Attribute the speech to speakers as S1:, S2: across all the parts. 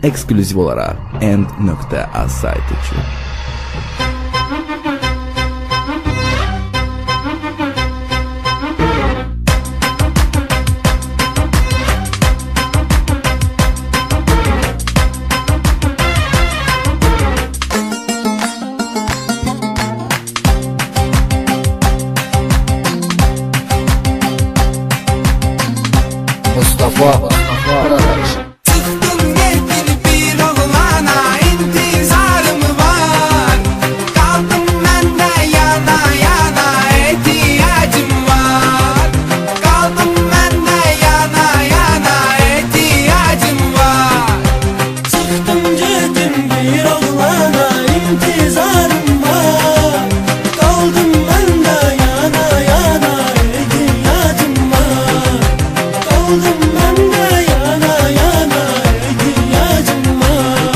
S1: Eksklüziv olarak End.az saytı için.
S2: Mustafa Karadaş.
S3: Çıktım geldin bir oğlana, intizarım var. Kaldım ben de yana yana, ihtiyacım var. Kaldım ben de yana yana, ihtiyacım var.
S4: Çıktım geldim bir oğlana, intizarım var. Kaldım ben de yana yana, ihtiyacım var. Kaldım ben de yana yana, ihtiyacım var.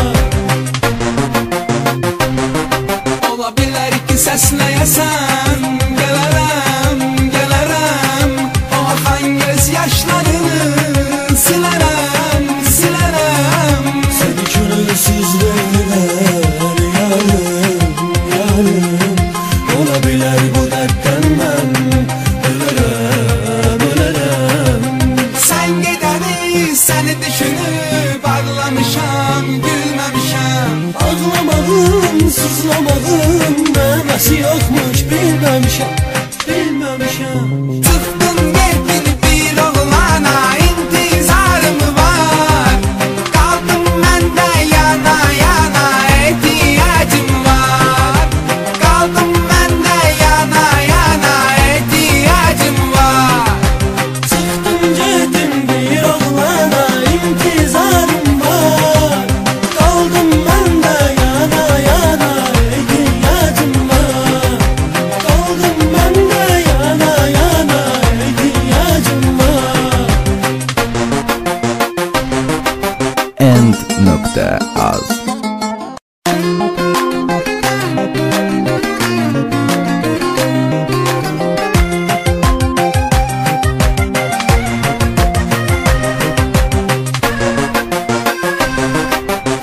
S3: Olabilir ki səsləyəsən, gələrəm, gələrəm. O axan göz yaşlarını silərəm, silərəm.
S4: Seni könülsüz verdiler yarım, yarım. Olabilir bu dertten ben ölerem, ölerem.
S3: Sən gedəni, səni düşünüb ağlamışam, gülməmişəm.
S4: Ağlamağım, sızlamağım mənası yoxmuş bilməmişəm, bilməmişəm.
S3: Çıxdın getdin bir oğlana, intizarım var. Qaldım mən də yana yana, ehtiyacım var. Qaldım mən də yana yana, ehtiyacım var.
S4: Çıxdım getdim bir oğlana, intizarım var. Qaldım mən də yana yana, ehtiyacım var. Qaldım mən də yana yana, ehtiyacım var.
S1: End.az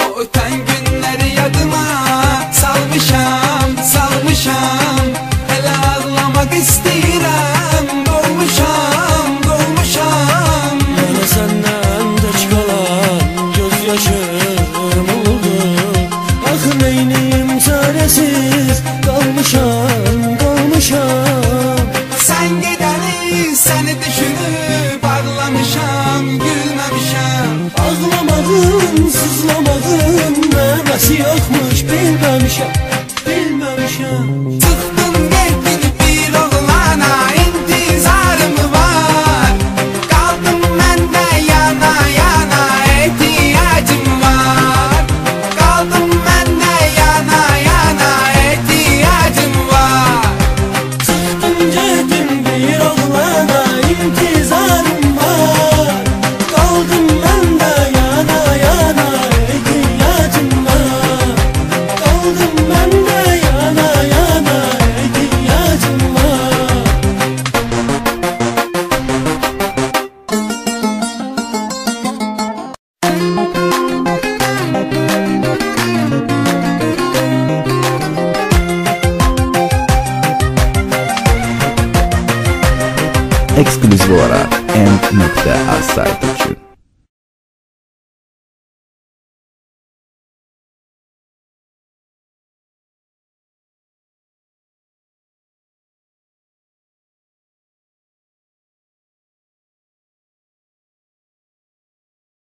S3: O ötən günləri yadıma salmışam, salmışam. Elə ağlamaq istəyirəm, dolmuşam, dolmuşam.
S4: Mənə səndən tək qalan gözyaşım oldu. Axı neyniyim çarəsiz qalmışam, qalmışam.
S3: Sən gedəni, səni düşünüb ağlamışam, gülməmişəm.
S4: Ağlamağım, sızlamağım mənası yoxmuş bilməmişəm, bilməmişəm.
S3: Çıxdın getdin bir oğlana, intizarım var. Qaldım mən də yana yana, ehtiyacım var. Qaldım mən də yana yana, ehtiyacım var.
S4: Çıxdım getdim bir oğlana, intizarım var. Qaldım mən də yana yana, ehtiyacım var. Qaldım mən də yana yana, ehtiyacım var.
S1: Eksklüziv olarak End.az saytı için.